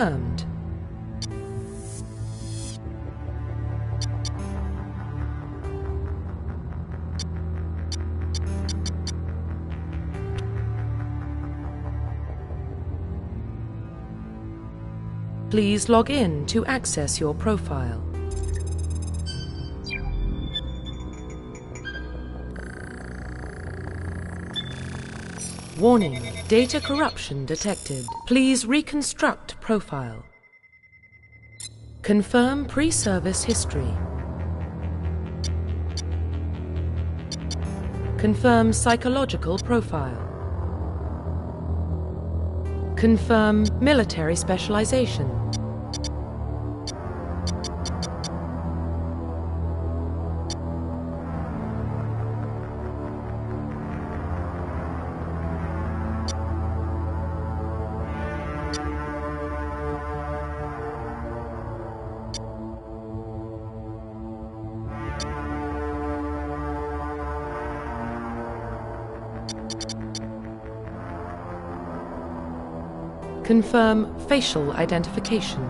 Confirmed. Please log in to access your profile. Warning, data corruption detected. Please reconstruct profile. Confirm pre-service history. Confirm psychological profile. Confirm military specialization. Confirm facial identification.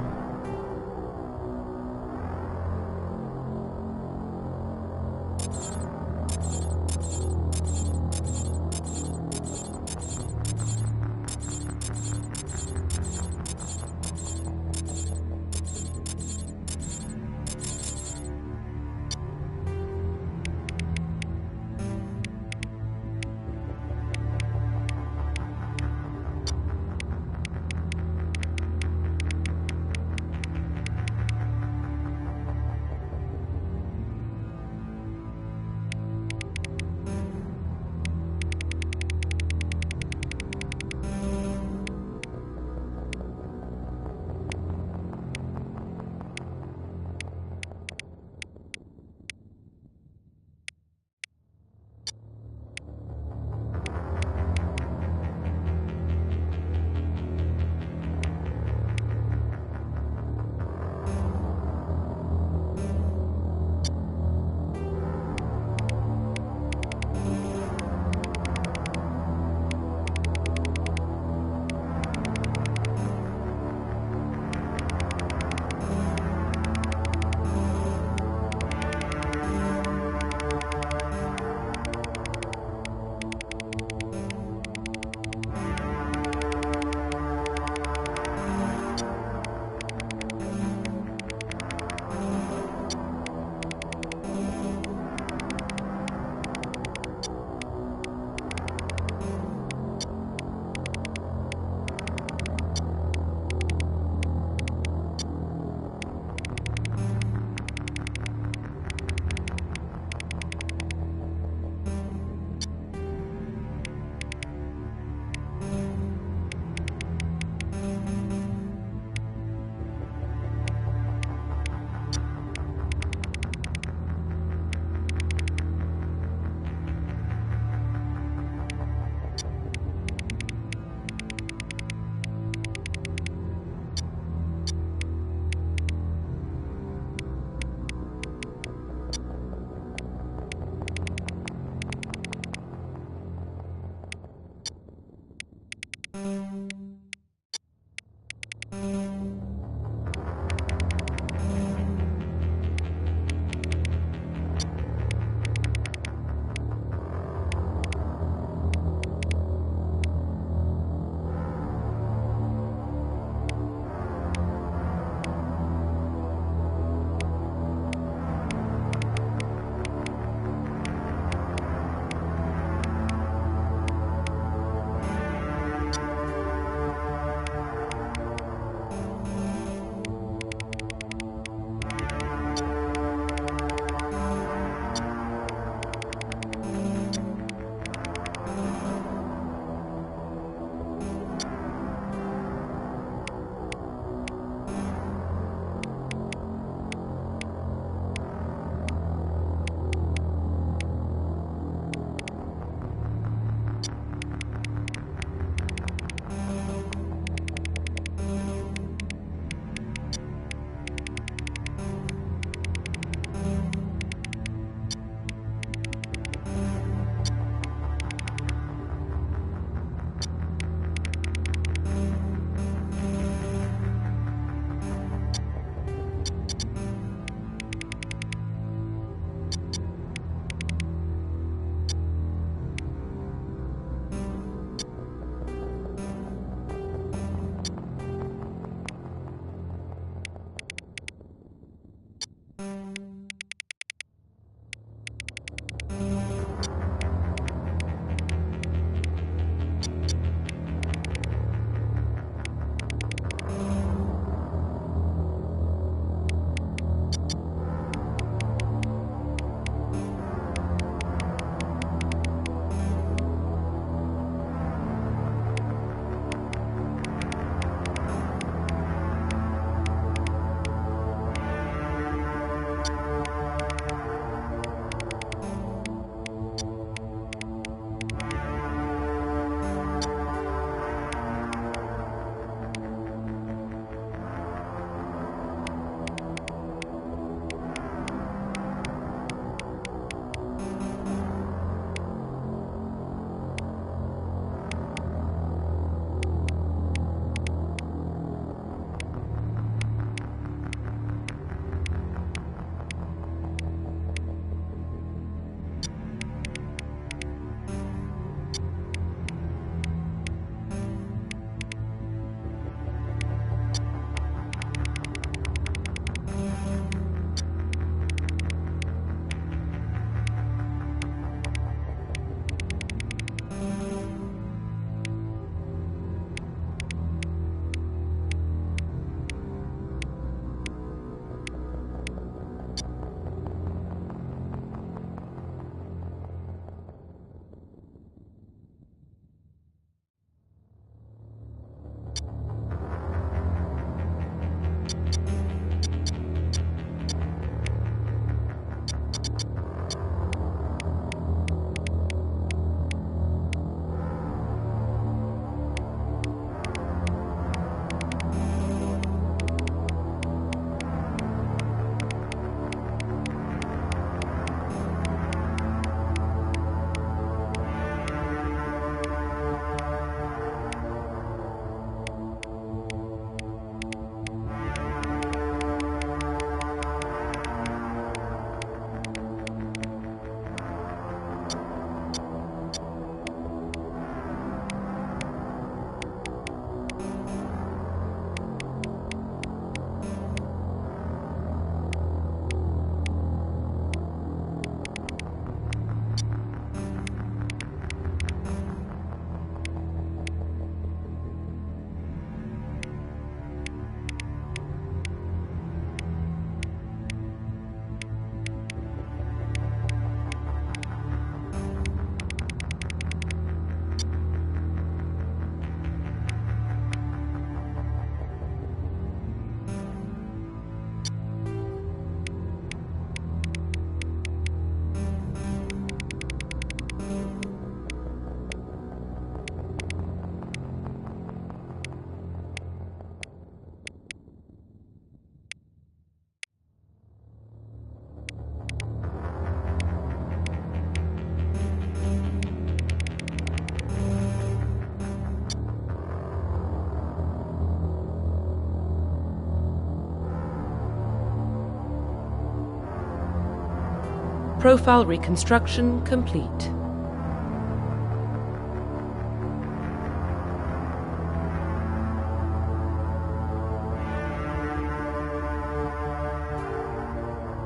Profile reconstruction complete.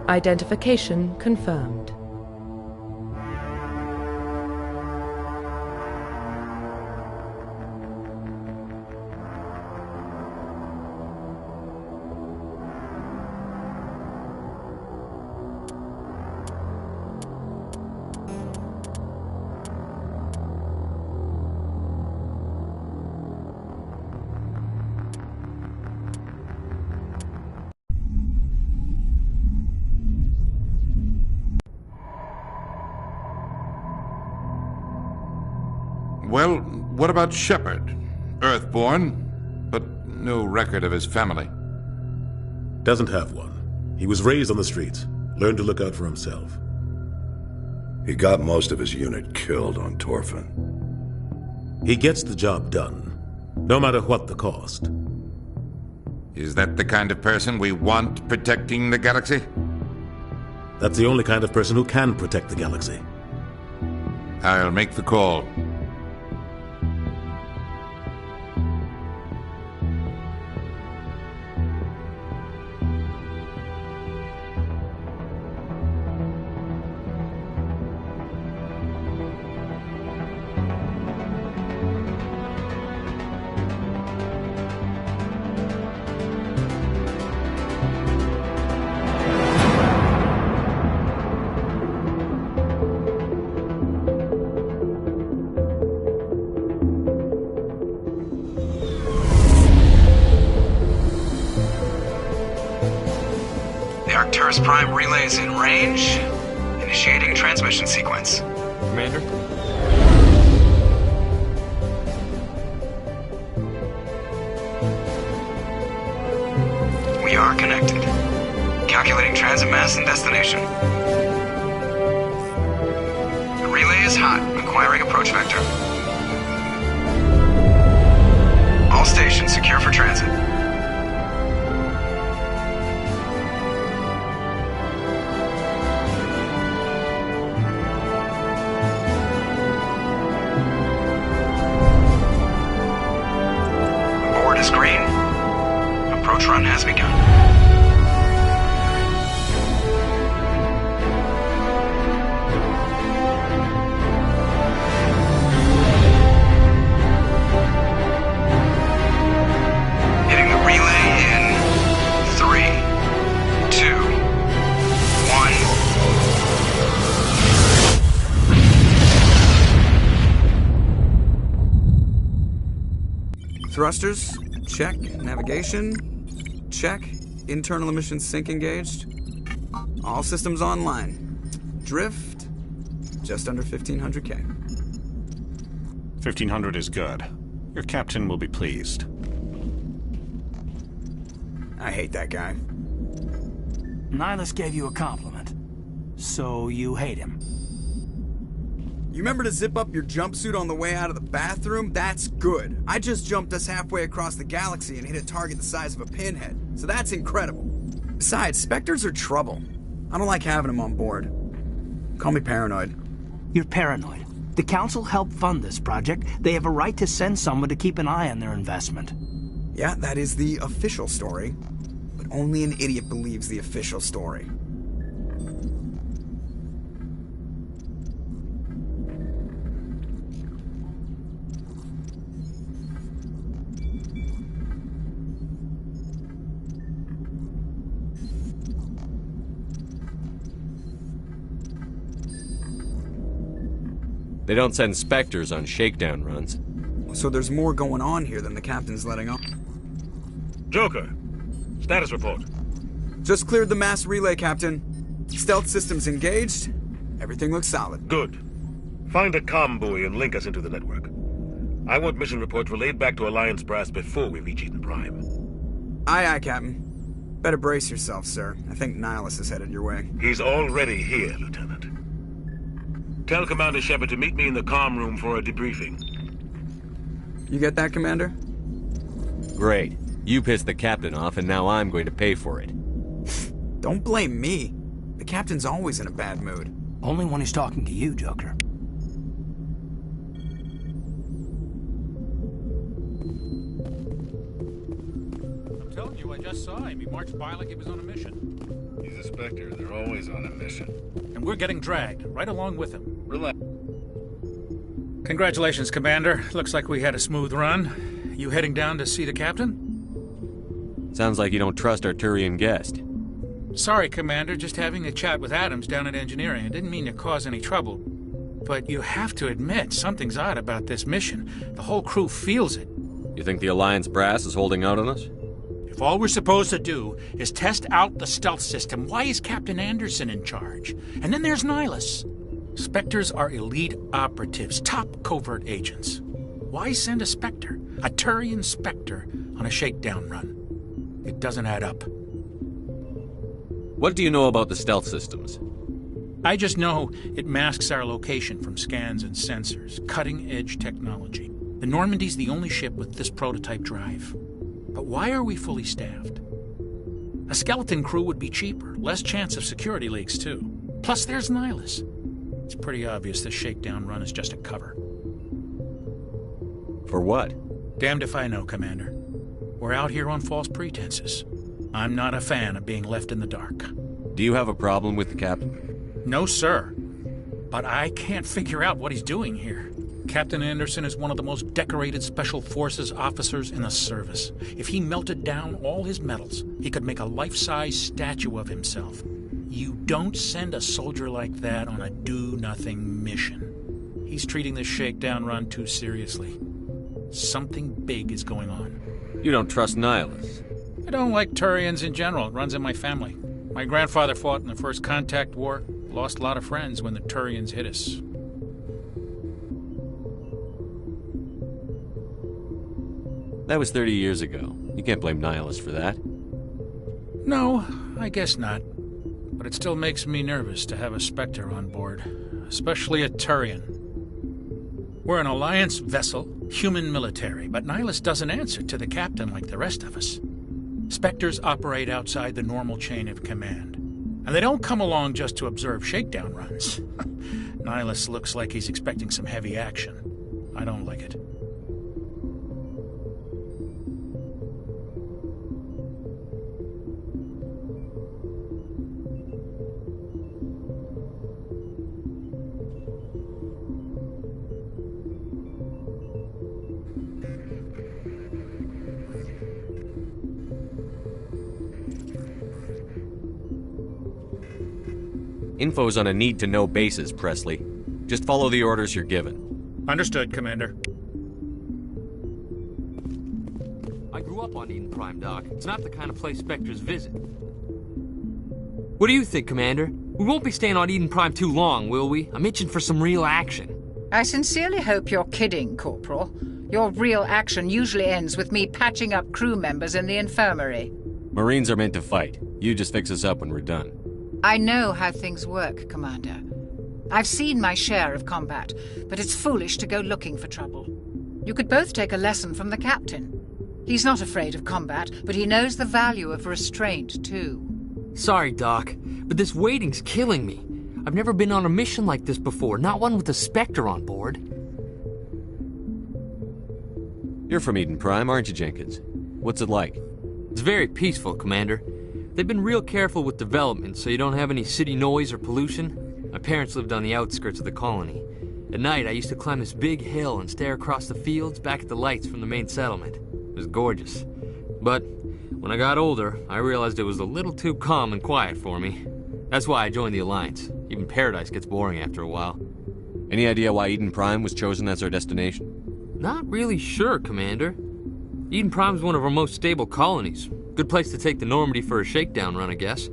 Identification confirmed. Well, what about Shepard? Earthborn, but no record of his family. Doesn't have one. He was raised on the streets, learned to look out for himself. He got most of his unit killed on Torfin. He gets the job done, no matter what the cost. Is that the kind of person we want protecting the galaxy? That's the only kind of person who can protect the galaxy. I'll make the call. Arcturus Prime relays in range. Initiating transmission sequence. Commander? We are connected. Calculating transit mass and destination. The relay is hot, acquiring approach vector. All stations secure for transit. Green. Approach run has begun. Hitting the relay in 3, 2, 1. Thrusters. Check. Navigation. Check. Internal emission sync engaged. All systems online. Drift. Just under 1500K. 1500 is good. Your captain will be pleased. I hate that guy. Nihilus gave you a compliment. So you hate him. You remember to zip up your jumpsuit on the way out of the bathroom? That's good. I just jumped us halfway across the galaxy and hit a target the size of a pinhead. So that's incredible. Besides, Spectres are trouble. I don't like having them on board. Call me paranoid. You're paranoid. The Council helped fund this project. They have a right to send someone to keep an eye on their investment. Yeah, that is the official story. But only an idiot believes the official story. They don't send Spectres on shakedown runs. So there's more going on here than the captain's letting on. Joker, status report. Just cleared the mass relay, Captain. Stealth systems engaged. Everything looks solid. Good. Find a comm buoy and link us into the network. I want mission reports relayed back to Alliance Brass before we reach Eden Prime. Aye, aye, Captain. Better brace yourself, sir. I think Nihilus is headed your way. He's already here, Lieutenant. Tell Commander Shepard to meet me in the comm room for a debriefing. You get that, Commander? Great. You pissed the captain off, and now I'm going to pay for it. Don't blame me. The captain's always in a bad mood. Only when he's talking to you, Joker. I'm telling you, I just saw him. He marched by like he was on a mission. He's a Spectre. They're always on a mission. And we're getting dragged, right along with him. Relax. Congratulations, Commander. Looks like we had a smooth run. You heading down to see the captain? Sounds like you don't trust our Turian guest. Sorry, Commander. Just having a chat with Adams down at engineering. I didn't mean to cause any trouble. But you have to admit, something's odd about this mission. The whole crew feels it. You think the Alliance brass is holding out on us? If all we're supposed to do is test out the stealth system, why is Captain Anderson in charge? And then there's Nihilus. Spectres are elite operatives, top covert agents. Why send a Spectre, a Turian Spectre, on a shakedown run? It doesn't add up. What do you know about the stealth systems? I just know it masks our location from scans and sensors. Cutting-edge technology. The Normandy's the only ship with this prototype drive. But why are we fully staffed? A skeleton crew would be cheaper, less chance of security leaks, too. Plus, there's Nihilus. It's pretty obvious this shakedown run is just a cover. For what? Damned if I know, Commander. We're out here on false pretenses. I'm not a fan of being left in the dark. Do you have a problem with the captain? No, sir. But I can't figure out what he's doing here. Captain Anderson is one of the most decorated Special Forces officers in the service. If he melted down all his medals, he could make a life-size statue of himself. You don't send a soldier like that on a do-nothing mission. He's treating this shakedown run too seriously. Something big is going on. You don't trust Nihilus? I don't like Turians in general. It runs in my family. My grandfather fought in the First Contact War. Lost a lot of friends when the Turians hit us. That was 30 years ago. You can't blame Nihilus for that. No, I guess not. But it still makes me nervous to have a Spectre on board. Especially a Turian. We're an Alliance vessel, human military, but Nihilus doesn't answer to the captain like the rest of us. Spectres operate outside the normal chain of command. And they don't come along just to observe shakedown runs. Nihilus looks like he's expecting some heavy action. I don't like it. Info's on a need-to-know basis, Presley. Just follow the orders you're given. Understood, Commander. I grew up on Eden Prime, Doc. It's not the kind of place Spectres visit. What do you think, Commander? We won't be staying on Eden Prime too long, will we? I'm itching for some real action. I sincerely hope you're kidding, Corporal. Your real action usually ends with me patching up crew members in the infirmary. Marines are meant to fight. You just fix us up when we're done. I know how things work, Commander. I've seen my share of combat, but it's foolish to go looking for trouble. You could both take a lesson from the captain. He's not afraid of combat, but he knows the value of restraint, too. Sorry, Doc, but this waiting's killing me. I've never been on a mission like this before, not one with a Spectre on board. You're from Eden Prime, aren't you, Jenkins? What's it like? It's very peaceful, Commander. They've been real careful with development, so you don't have any city noise or pollution. My parents lived on the outskirts of the colony. At night, I used to climb this big hill and stare across the fields back at the lights from the main settlement. It was gorgeous. But when I got older, I realized it was a little too calm and quiet for me. That's why I joined the Alliance. Even Paradise gets boring after a while. Any idea why Eden Prime was chosen as our destination? Not really sure, Commander. Eden Prime's one of our most stable colonies. Good place to take the Normandy for a shakedown run, I guess.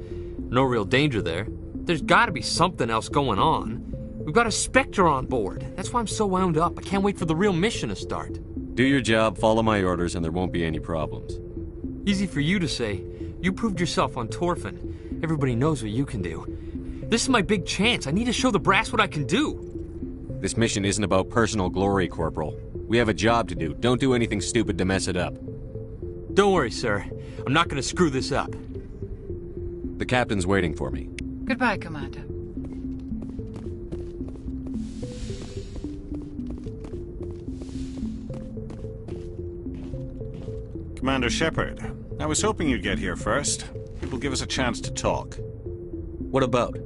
No real danger there. There's gotta be something else going on. We've got a Spectre on board. That's why I'm so wound up. I can't wait for the real mission to start. Do your job, follow my orders, and there won't be any problems. Easy for you to say. You proved yourself on Torfin. Everybody knows what you can do. This is my big chance. I need to show the brass what I can do. This mission isn't about personal glory, Corporal. We have a job to do. Don't do anything stupid to mess it up. Don't worry, sir. I'm not gonna screw this up. The captain's waiting for me. Goodbye, Commander. Commander Shepard, I was hoping you'd get here first. It will give us a chance to talk. What about?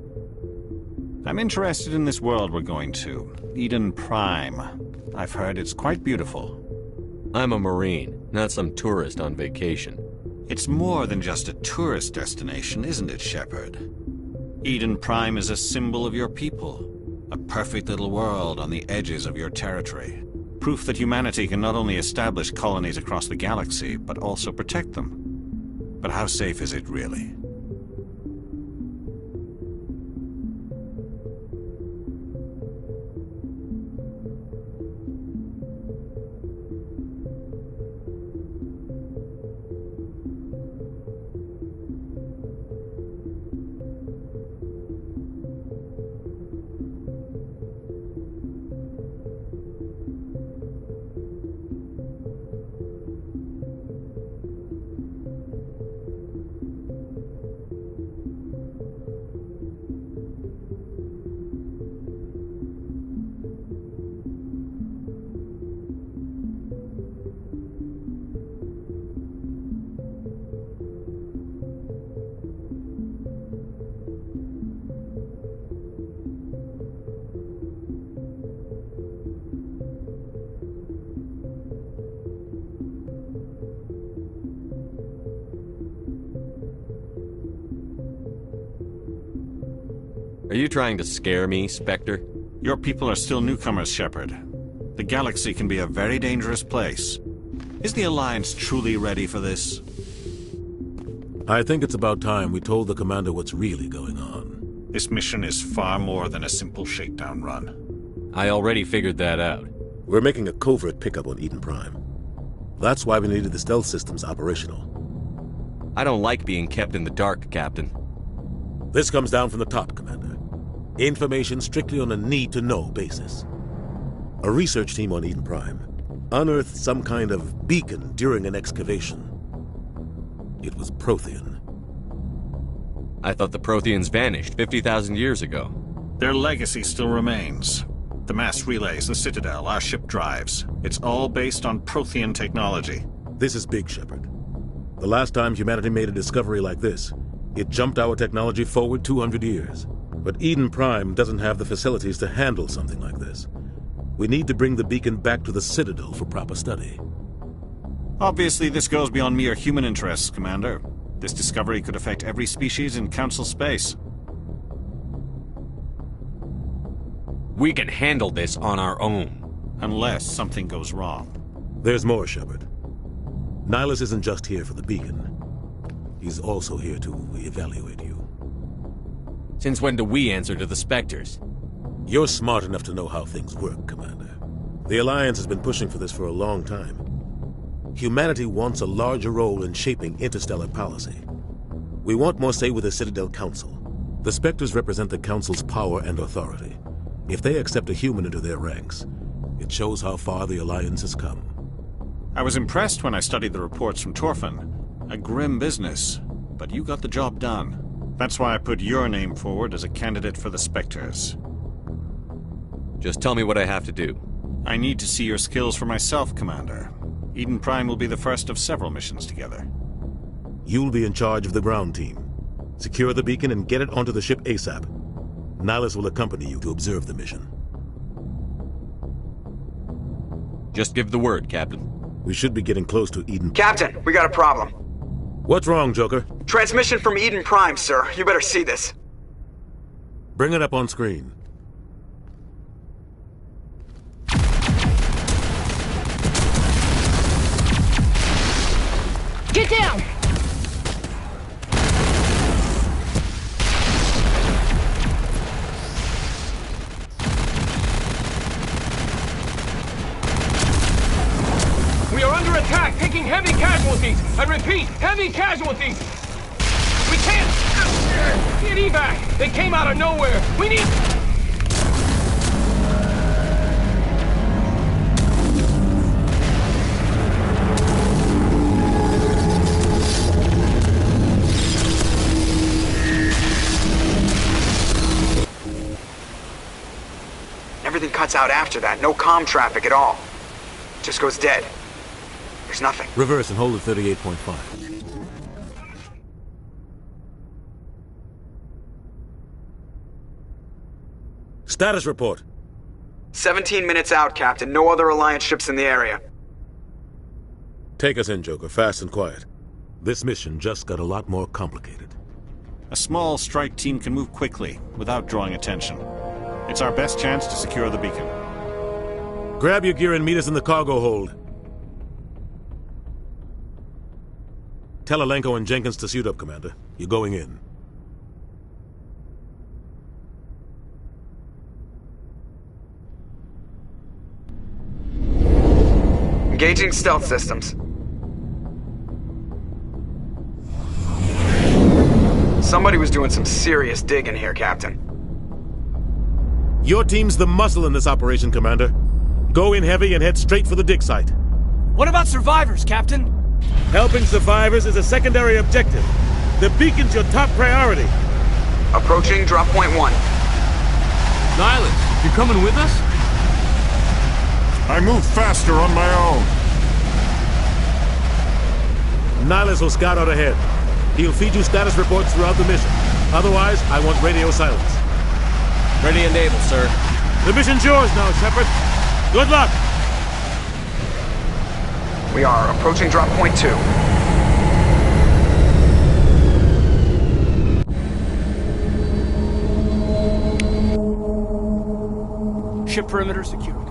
I'm interested in this world we're going to, Eden Prime. I've heard it's quite beautiful. I'm a Marine, not some tourist on vacation. It's more than just a tourist destination, isn't it, Shepard? Eden Prime is a symbol of your people. A perfect little world on the edges of your territory. Proof that humanity can not only establish colonies across the galaxy, but also protect them. But how safe is it really? Are you trying to scare me, Spectre? Your people are still newcomers, Shepard. The galaxy can be a very dangerous place. Is the Alliance truly ready for this? I think it's about time we told the Commander what's really going on. This mission is far more than a simple shakedown run. I already figured that out. We're making a covert pickup on Eden Prime. That's why we needed the stealth systems operational. I don't like being kept in the dark, Captain. This comes down from the top, Commander. Information strictly on a need-to-know basis. A research team on Eden Prime unearthed some kind of beacon during an excavation. It was Prothean. I thought the Protheans vanished 50,000 years ago. Their legacy still remains. The mass relays, the Citadel, our ship drives. It's all based on Prothean technology. This is big, Shepard. The last time humanity made a discovery like this, it jumped our technology forward 200 years. But Eden Prime doesn't have the facilities to handle something like this. We need to bring the beacon back to the Citadel for proper study. Obviously, this goes beyond mere human interests, Commander. This discovery could affect every species in Council space. We can handle this on our own. Unless something goes wrong. There's more, Shepard. Nihilus isn't just here for the beacon. He's also here to evaluate you. Since when do we answer to the Spectres? You're smart enough to know how things work, Commander. The Alliance has been pushing for this for a long time. Humanity wants a larger role in shaping interstellar policy. We want more say with the Citadel Council. The Spectres represent the Council's power and authority. If they accept a human into their ranks, it shows how far the Alliance has come. I was impressed when I studied the reports from Torfin. A grim business, but you got the job done. That's why I put your name forward as a candidate for the Spectres. Just tell me what I have to do. I need to see your skills for myself, Commander. Eden Prime will be the first of several missions together. You'll be in charge of the ground team. Secure the beacon and get it onto the ship ASAP. Nihilus will accompany you to observe the mission. Just give the word, Captain. We should be getting close to Eden. Captain, we got a problem. What's wrong, Joker? Transmission from Eden Prime, sir. You better see this. Bring it up on screen. Get down! We are under attack, taking heavy casualties. I repeat, heavy casualties. We can't get evac. They came out of nowhere. We need... Everything cuts out after that. No comm traffic at all. Just goes dead. There's nothing. Reverse and hold at 38.5. Status report. 17 minutes out, Captain. No other Alliance ships in the area. Take us in, Joker, fast and quiet. This mission just got a lot more complicated. A small strike team can move quickly, without drawing attention. It's our best chance to secure the beacon. Grab your gear and meet us in the cargo hold. Tell Alenko and Jenkins to suit up, Commander. You're going in. Engaging stealth systems. Somebody was doing some serious digging here, Captain. Your team's the muscle in this operation, Commander. Go in heavy and head straight for the dig site. What about survivors, Captain? Helping survivors is a secondary objective. The beacon's your top priority. Approaching drop point 1. Nihilus, you coming with us? I move faster on my own. Nihilus will scout out ahead. He'll feed you status reports throughout the mission. Otherwise, I want radio silence. Ready and able, sir. The mission's yours now, Shepard. Good luck! We are approaching drop point 2. Ship perimeter secure.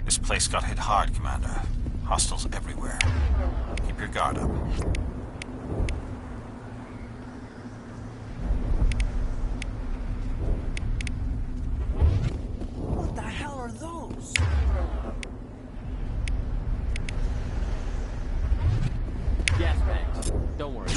This place got hit hard, Commander. Hostiles everywhere. Keep your guard up. What the hell are those? Gas bags. Don't worry.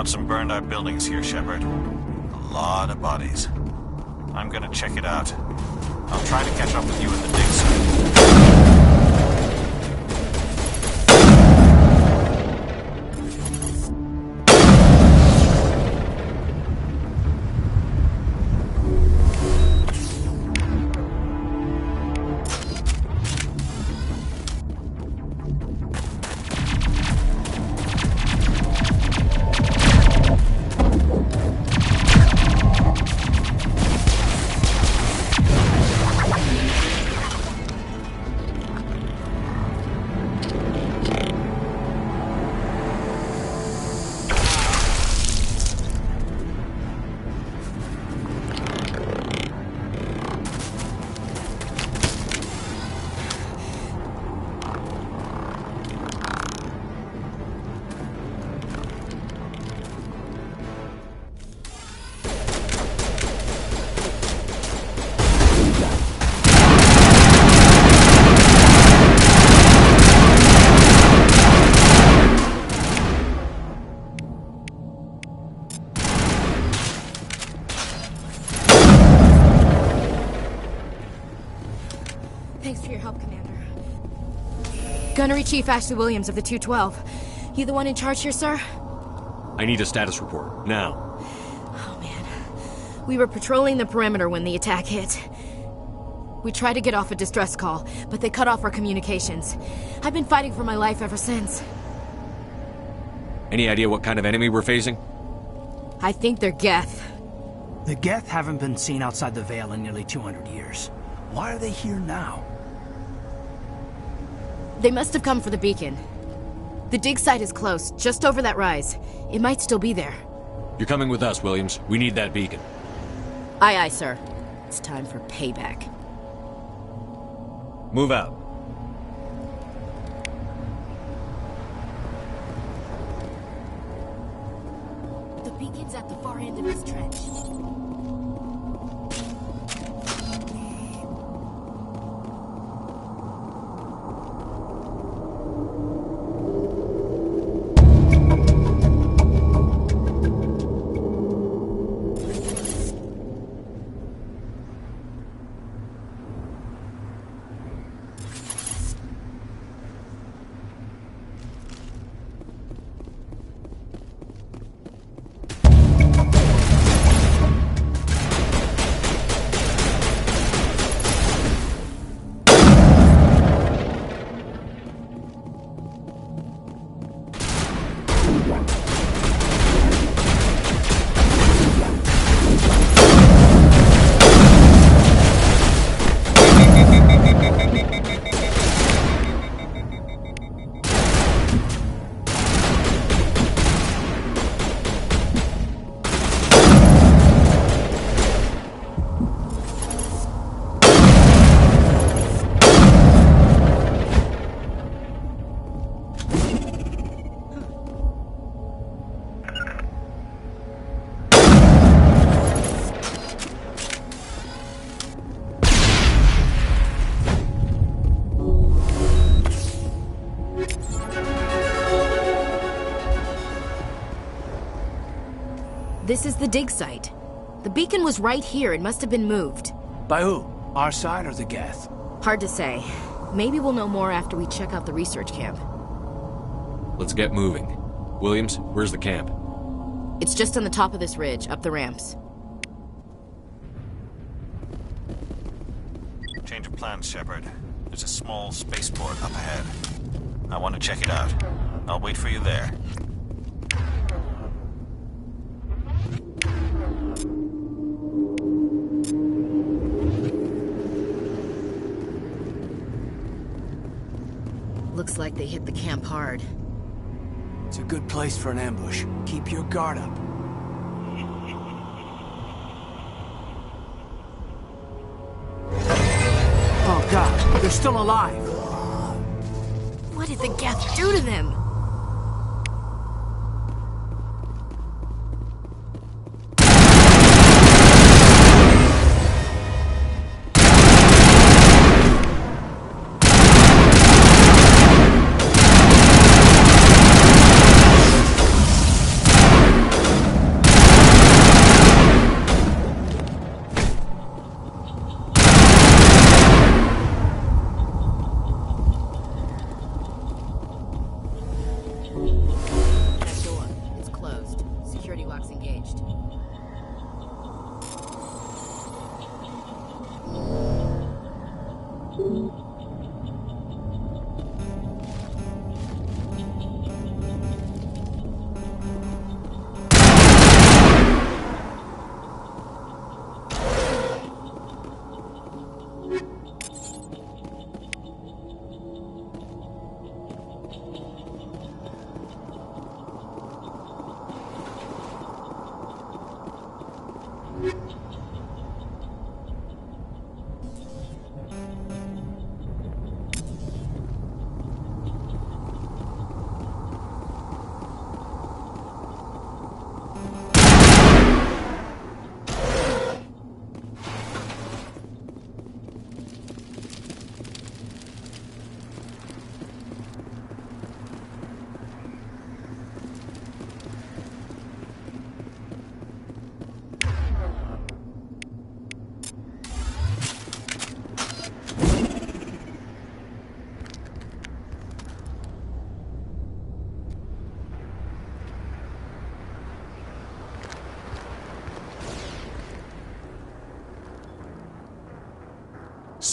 Some burned out buildings here, Shepard. A lot of bodies. I'm gonna check it out. I'll try to catch up with you at the dig site. Gunnery Chief Ashley Williams of the 212. You the one in charge here, sir? I need a status report, now. We were patrolling the perimeter when the attack hit. We tried to get off a distress call, but they cut off our communications. I've been fighting for my life ever since. Any idea what kind of enemy we're facing? I think they're Geth. The Geth haven't been seen outside the Veil in nearly 200 years. Why are they here now? They must have come for the beacon. The dig site is close, just over that rise. It might still be there. You're coming with us, Williams. We need that beacon. Aye, aye, sir. It's time for payback. Move out. The beacon's at the far end of this trench. This is the dig site. The beacon was right here. It must have been moved. By who? Our side or the Geth? Hard to say. Maybe we'll know more after we check out the research camp. Let's get moving. Williams, where's the camp? It's just on the top of this ridge, up the ramps. Change of plans, Shepard. There's a small spaceport up ahead. I want to check it out. I'll wait for you there. Looks like they hit the camp hard. It's a good place for an ambush. Keep your guard up. Oh God, they're still alive! What did the Geth do to them?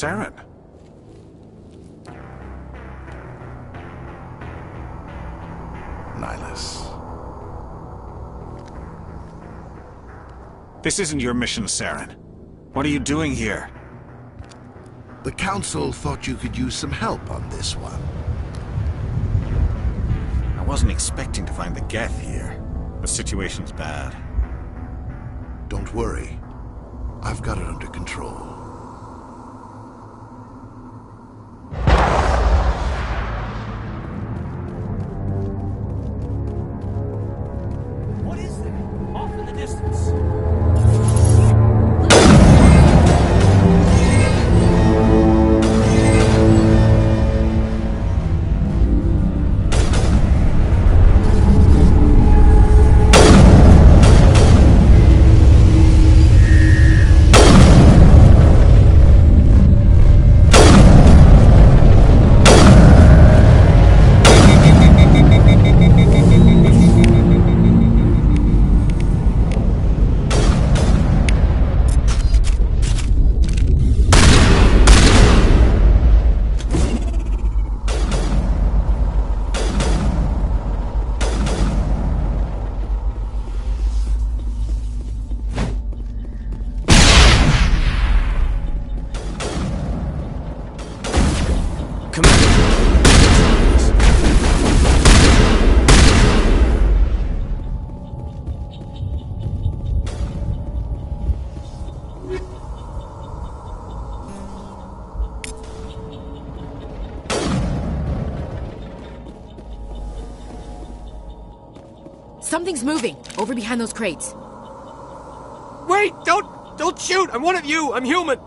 Saren. Nihilus. This isn't your mission, Saren. What are you doing here? The Council thought you could use some help on this one. I wasn't expecting to find the Geth here. The situation's bad. Don't worry. I've got it under control. What is that? Off in the distance. Something's moving, over behind those crates. Wait! Don't shoot! I'm one of you! I'm human!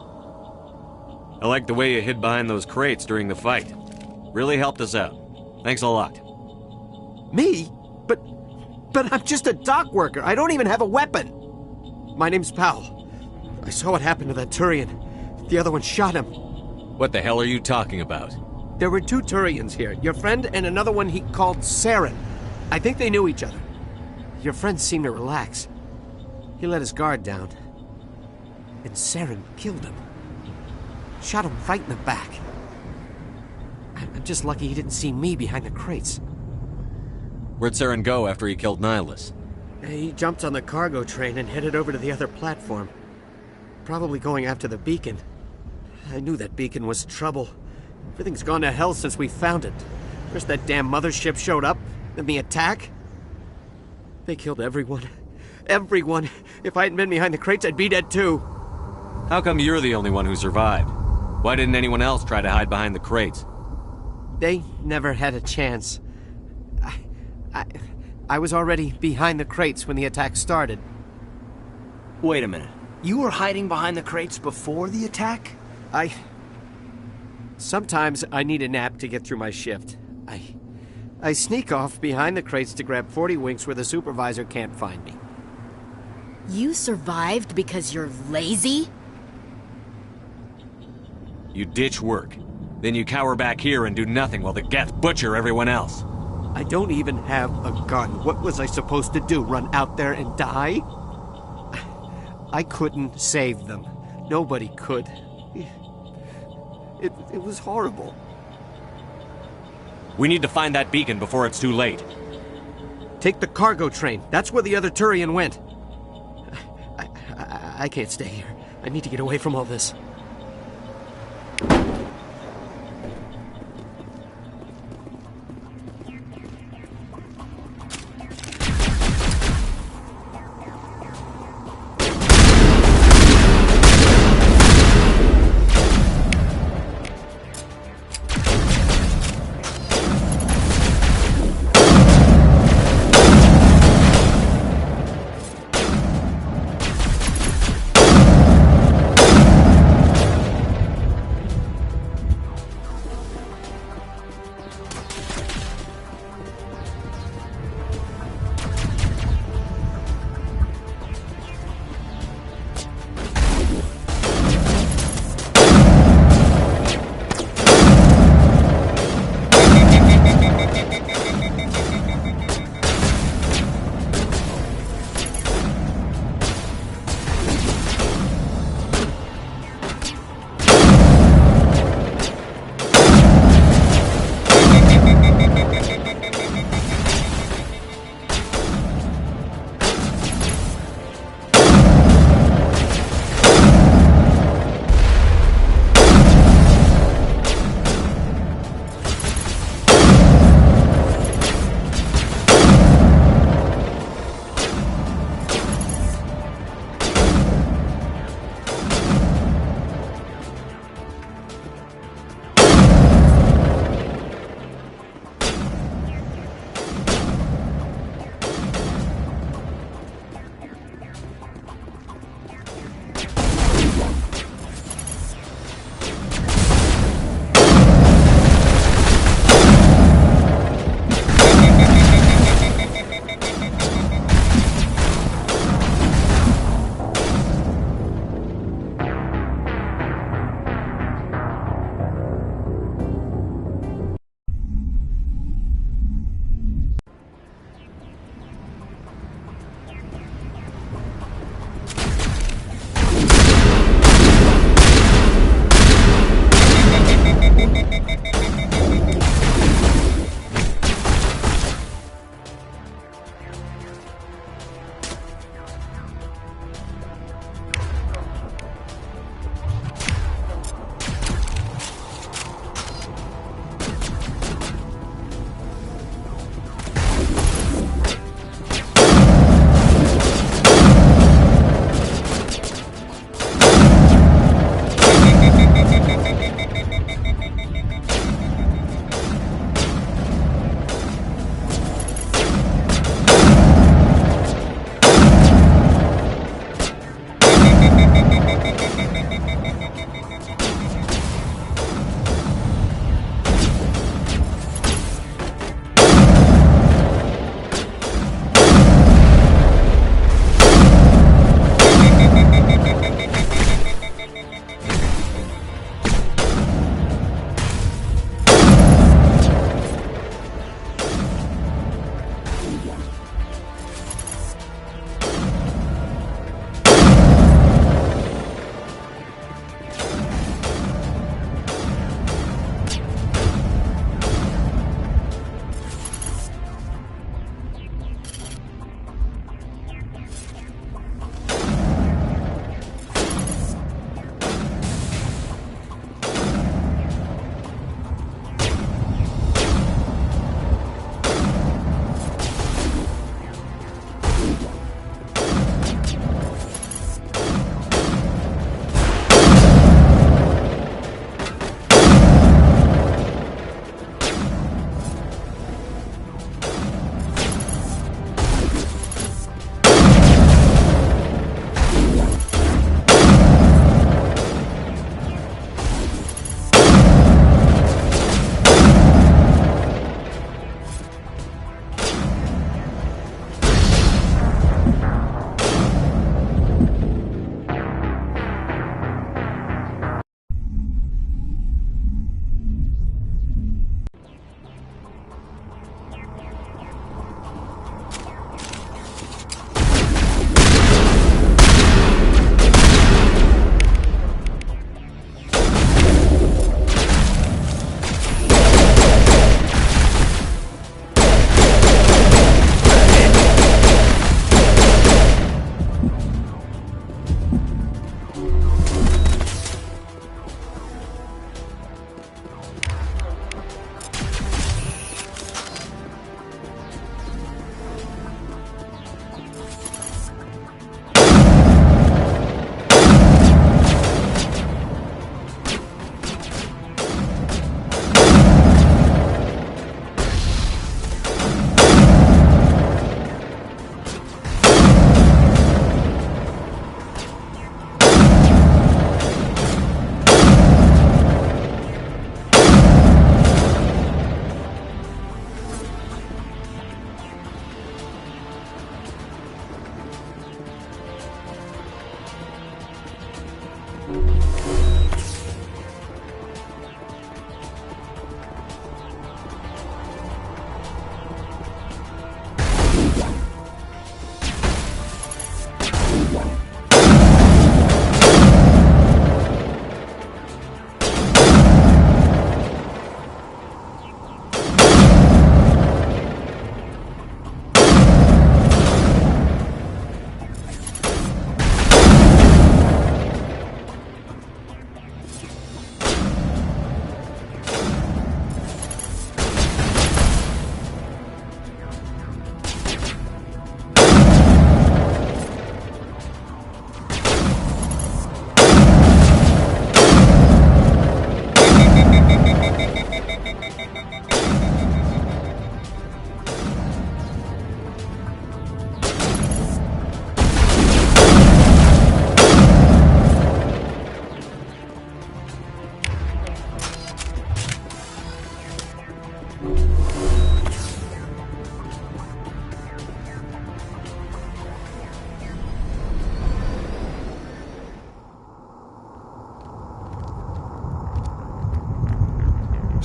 I like the way you hid behind those crates during the fight. Really helped us out. Thanks a lot. Me? But I'm just a dock worker. I don't even have a weapon. My name's Powell. I saw what happened to that Turian. The other one shot him. What the hell are you talking about? There were two Turians here. Your friend and another one he called Saren. I think they knew each other. Your friend seemed to relax. He let his guard down. And Saren killed him. Shot him right in the back. I'm just lucky he didn't see me behind the crates. Where'd Saren go after he killed Nihilus? He jumped on the cargo train and headed over to the other platform. Probably going after the beacon. I knew that beacon was trouble. Everything's gone to hell since we found it. First that damn mothership showed up, then the attack. They killed everyone. Everyone. If I hadn't been behind the crates, I'd be dead too. How come you're the only one who survived? Why didn't anyone else try to hide behind the crates? They never had a chance. I was already behind the crates when the attack started. Wait a minute. You were hiding behind the crates before the attack? Sometimes I need a nap to get through my shift. I sneak off behind the crates to grab 40 winks where the supervisor can't find me. You survived because you're lazy? You ditch work. Then you cower back here and do nothing while the Geth butcher everyone else. I don't even have a gun. What was I supposed to do? Run out there and die? I couldn't save them. Nobody could. It was horrible. We need to find that beacon before it's too late. Take the cargo train. That's where the other Turian went. I can't stay here. I need to get away from all this.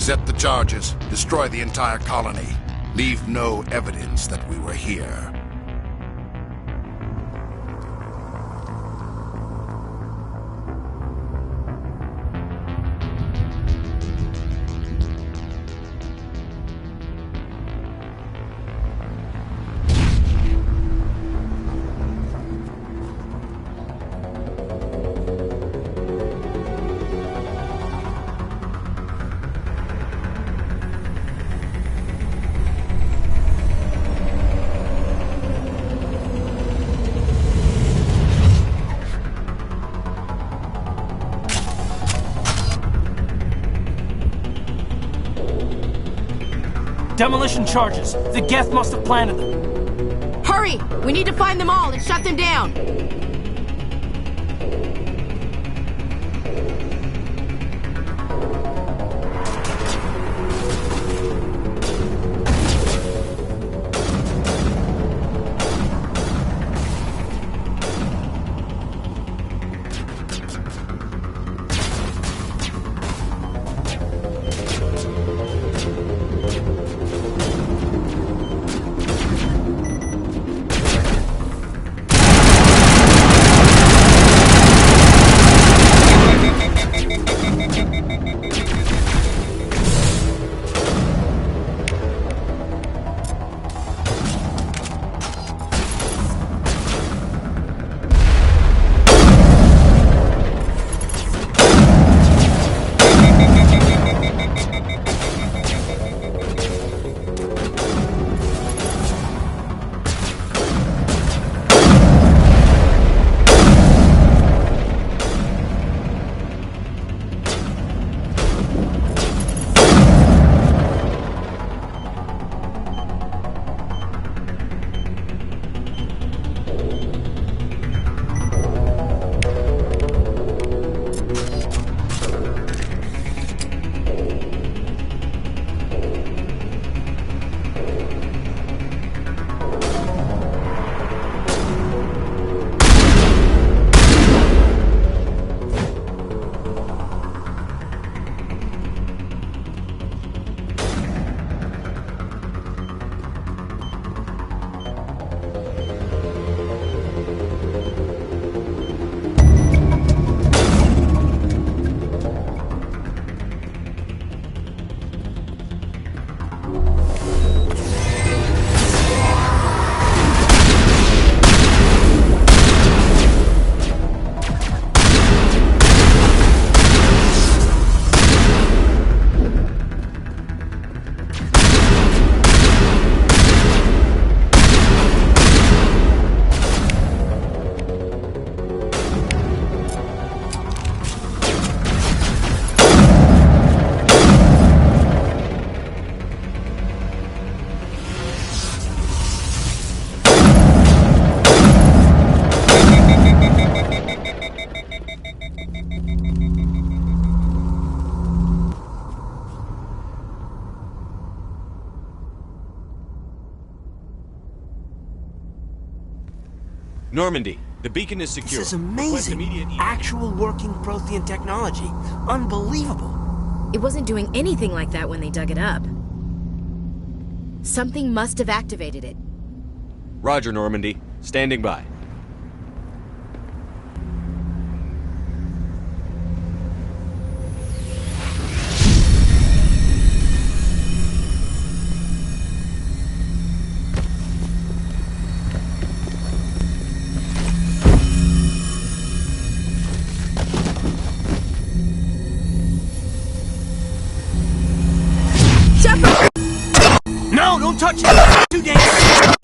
Set the charges. Destroy the entire colony. Leave no evidence that we were here. Demolition charges. The Geth must have planted them. Hurry! We need to find them all and shut them down! Normandy, the beacon is secure. This is amazing. Actual working Prothean technology. Unbelievable. It wasn't doing anything like that when they dug it up. Something must have activated it. Roger, Normandy. Standing by. No, don't touch it! Too dangerous!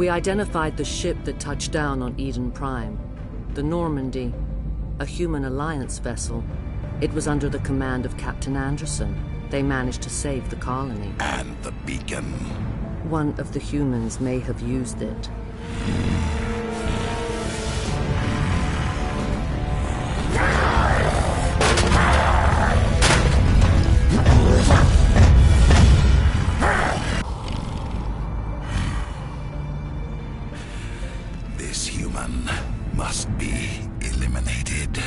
We identified the ship that touched down on Eden Prime. The Normandy. A human alliance vessel. It was under the command of Captain Anderson. They managed to save the colony. And the beacon. One of the humans may have used it. This human must be eliminated.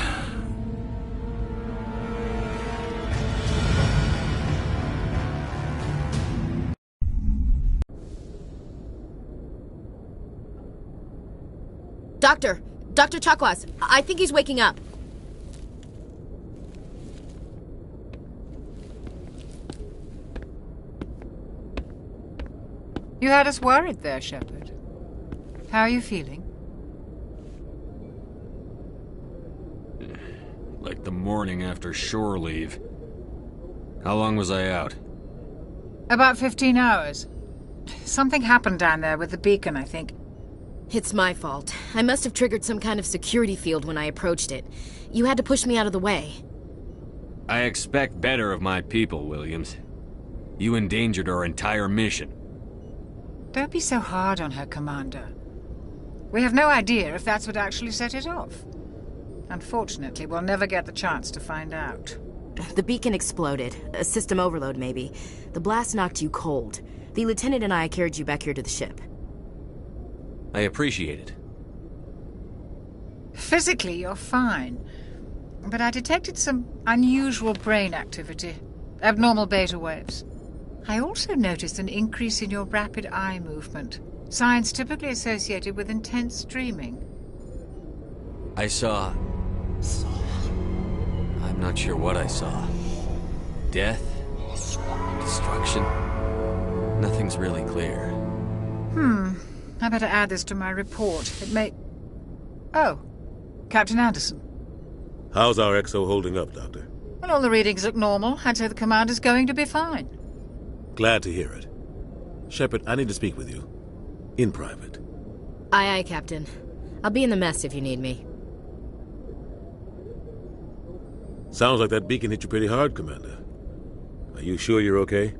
Dr. Chakwas, I think he's waking up. You had us worried there, Shepard. How are you feeling? Like the morning after shore leave. How long was I out? About 15 hours. Something happened down there with the beacon, I think. It's my fault. I must have triggered some kind of security field when I approached it. You had to push me out of the way. I expect better of my people, Williams. You endangered our entire mission. Don't be so hard on her, Commander. We have no idea if that's what actually set it off. Unfortunately, we'll never get the chance to find out. The beacon exploded. A system overload, maybe. The blast knocked you cold. The lieutenant and I carried you back here to the ship. I appreciate it. Physically, you're fine. But I detected some unusual brain activity. Abnormal beta waves. I also noticed an increase in your rapid eye movement. Signs typically associated with intense dreaming. I saw... I'm not sure what I saw. Death? Destruction? Nothing's really clear. I better add this to my report. It may... Oh, Captain Anderson. How's our XO holding up, Doctor? Well, all the readings look normal. I'd say the commander's going to be fine. Glad to hear it. Shepard, I need to speak with you. In private. Aye, Captain. I'll be in the mess if you need me. Sounds like that beacon hit you pretty hard, Commander. Are you sure you're okay?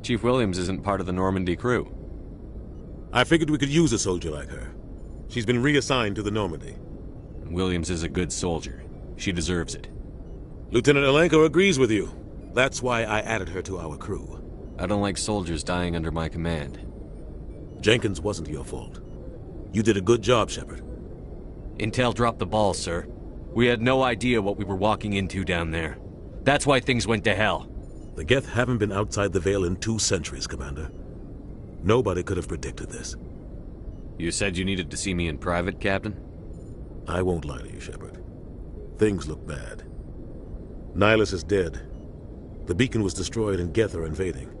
Chief Williams isn't part of the Normandy crew. I figured we could use a soldier like her. She's been reassigned to the Normandy. Williams is a good soldier. She deserves it. Lieutenant Alenko agrees with you. That's why I added her to our crew. I don't like soldiers dying under my command. Jenkins wasn't your fault. You did a good job, Shepard. Intel dropped the ball, sir. We had no idea what we were walking into down there. That's why things went to hell. The Geth haven't been outside the Veil in 2 centuries, Commander. Nobody could have predicted this. You said you needed to see me in private, Captain? I won't lie to you, Shepard. Things look bad. Nihilus is dead. The beacon was destroyed and Geth are invading.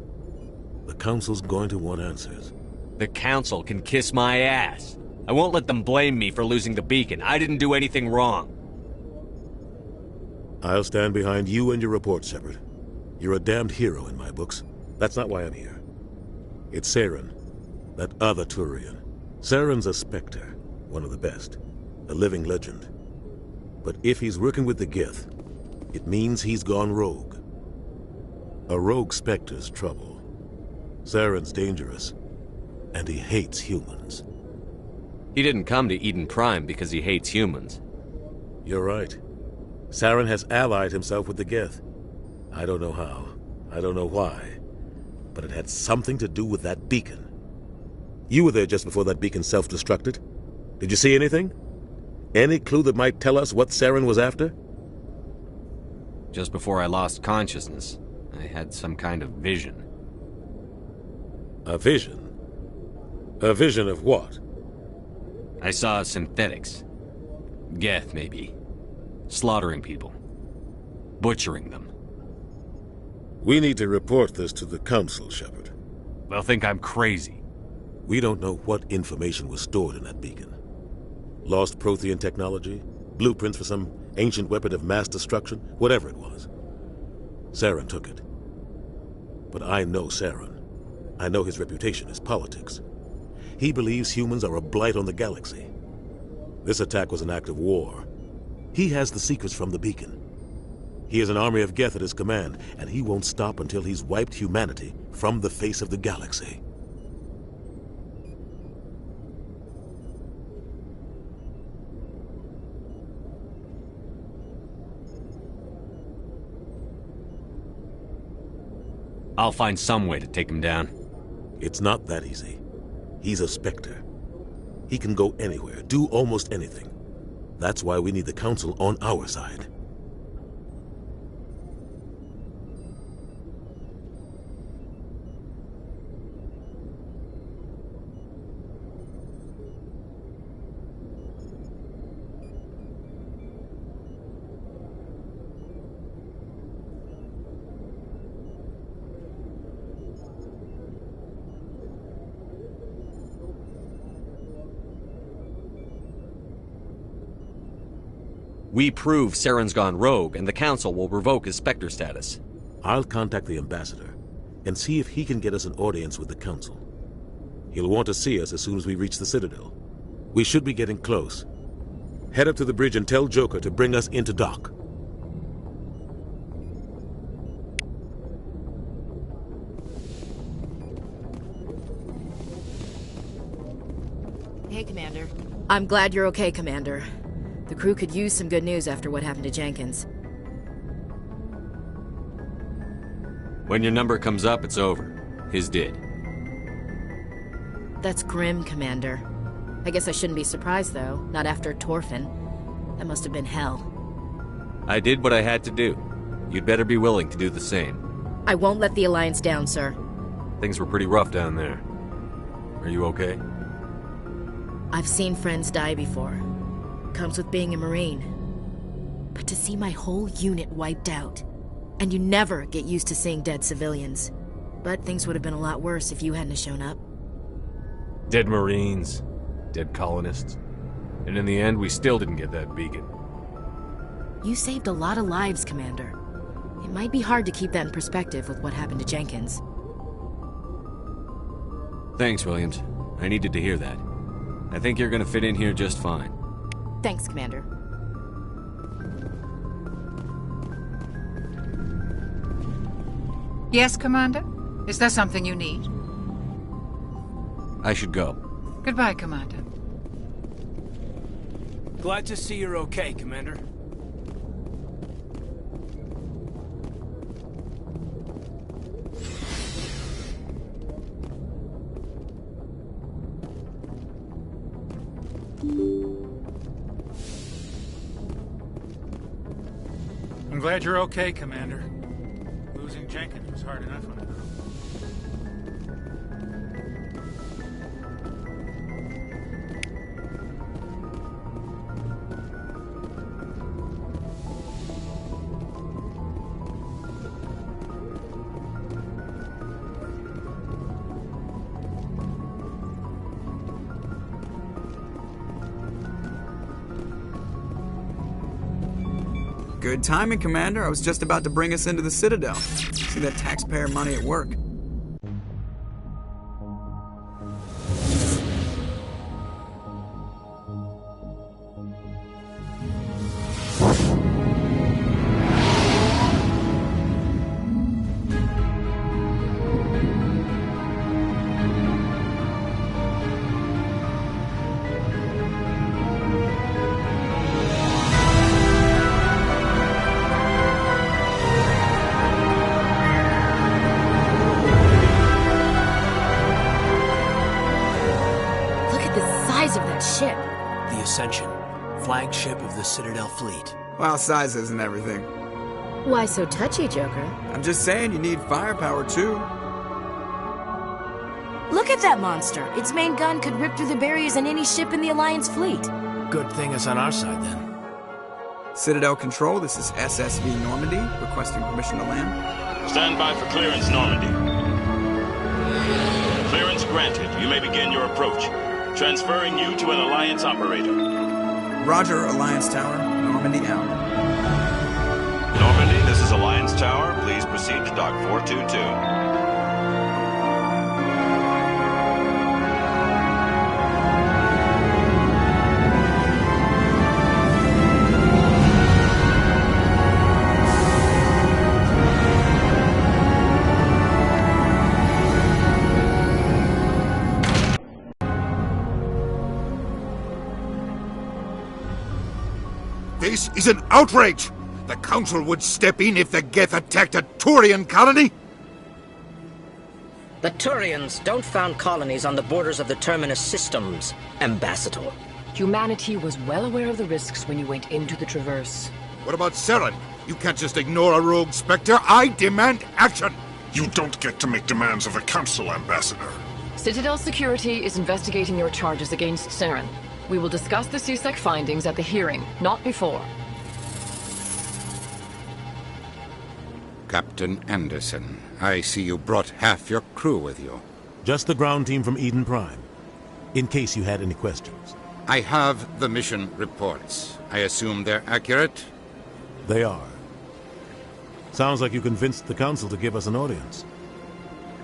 The Council's going to want answers. The Council can kiss my ass. I won't let them blame me for losing the beacon. I didn't do anything wrong. I'll stand behind you and your report, Shepard. You're a damned hero in my books. That's not why I'm here. It's Saren, that other Turian. Saren's a Spectre, one of the best, a living legend. But if he's working with the Geth, it means he's gone rogue. A rogue Spectre's trouble. Saren's dangerous, and he hates humans. He didn't come to Eden Prime because he hates humans. You're right. Saren has allied himself with the Geth. I don't know how. I don't know why. But it had something to do with that beacon. You were there just before that beacon self-destructed. Did you see anything? Any clue that might tell us what Saren was after? Just before I lost consciousness, I had some kind of vision. A vision? A vision of what? I saw synthetics. Geth, maybe. Slaughtering people. Butchering them. We need to report this to the Council, Shepard. They'll think I'm crazy. We don't know what information was stored in that beacon. Lost Prothean technology? Blueprints for some ancient weapon of mass destruction? Whatever it was. Saren took it. But I know Saren. I know his reputation is politics. He believes humans are a blight on the galaxy. This attack was an act of war. He has the secrets from the beacon. He has an army of Geth at his command, and he won't stop until he's wiped humanity from the face of the galaxy. I'll find some way to take him down. It's not that easy. He's a Spectre. He can go anywhere, do almost anything. That's why we need the Council on our side. We prove Saren's gone rogue, and the Council will revoke his Spectre status. I'll contact the Ambassador and see if he can get us an audience with the Council. He'll want to see us as soon as we reach the Citadel. We should be getting close. Head up to the bridge and tell Joker to bring us into dock. Hey, Commander. I'm glad you're okay, Commander. The crew could use some good news after what happened to Jenkins. When your number comes up, it's over. His did. That's grim, Commander. I guess I shouldn't be surprised, though. Not after Torfin. That must have been hell. I did what I had to do. You'd better be willing to do the same. I won't let the Alliance down, sir. Things were pretty rough down there. Are you okay? I've seen friends die before. Comes with being a Marine. But to see my whole unit wiped out. And you never get used to seeing dead civilians. But things would have been a lot worse if you hadn't shown up. Dead Marines, dead colonists. And in the end, we still didn't get that beacon. You saved a lot of lives, Commander. It might be hard to keep that in perspective with what happened to Jenkins. Thanks, Williams. I needed to hear that. I think you're gonna fit in here just fine. Thanks, Commander. Yes, Commander? Is there something you need? I should go. Goodbye, Commander. Glad to see you're okay, Commander. I'm glad you're okay, Commander. Losing Jenkins was hard enough on him. Good timing, Commander. I was just about to bring us into the Citadel. See that taxpayer money at work. Flagship of the Citadel fleet. Well, size isn't everything. Why so touchy, Joker? I'm just saying you need firepower, too. Look at that monster. Its main gun could rip through the barriers in any ship in the Alliance fleet. Good thing it's on our side, then. Citadel Control, this is SSV Normandy, requesting permission to land. Stand by for clearance, Normandy. Clearance granted. You may begin your approach. Transferring you to an Alliance operator. Roger, Alliance Tower. Normandy out. Normandy, this is Alliance Tower. Please proceed to Dock 422. This is an outrage! The Council would step in if the Geth attacked a Turian colony? The Turians don't found colonies on the borders of the Terminus systems, Ambassador. Humanity was well aware of the risks when you went into the Traverse. What about Saren? You can't just ignore a rogue Spectre. I demand action! You don't get to make demands of the Council, Ambassador. Citadel Security is investigating your charges against Saren. We will discuss the CSEC findings at the hearing, not before. Captain Anderson, I see you brought half your crew with you. Just the ground team from Eden Prime, in case you had any questions. I have the mission reports. I assume they're accurate? They are. Sounds like you convinced the Council to give us an audience.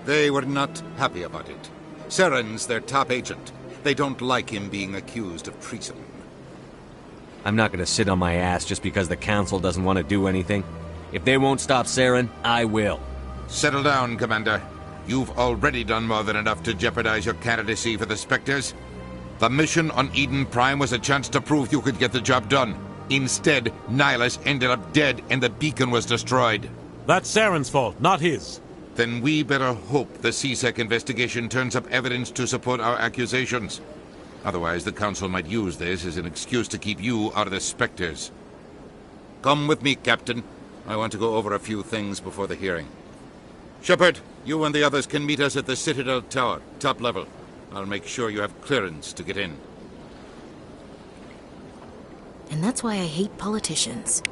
They were not happy about it. Saren's their top agent. They don't like him being accused of treason. I'm not gonna sit on my ass just because the Council doesn't want to do anything. If they won't stop Saren, I will. Settle down, Commander. You've already done more than enough to jeopardize your candidacy for the Spectres. The mission on Eden Prime was a chance to prove you could get the job done. Instead, Nihilus ended up dead and the beacon was destroyed. That's Saren's fault, not his. Then we better hope the CSEC investigation turns up evidence to support our accusations. Otherwise, the Council might use this as an excuse to keep you out of the Spectres. Come with me, Captain. I want to go over a few things before the hearing. Shepard, you and the others can meet us at the Citadel Tower, top level. I'll make sure you have clearance to get in. And that's why I hate politicians.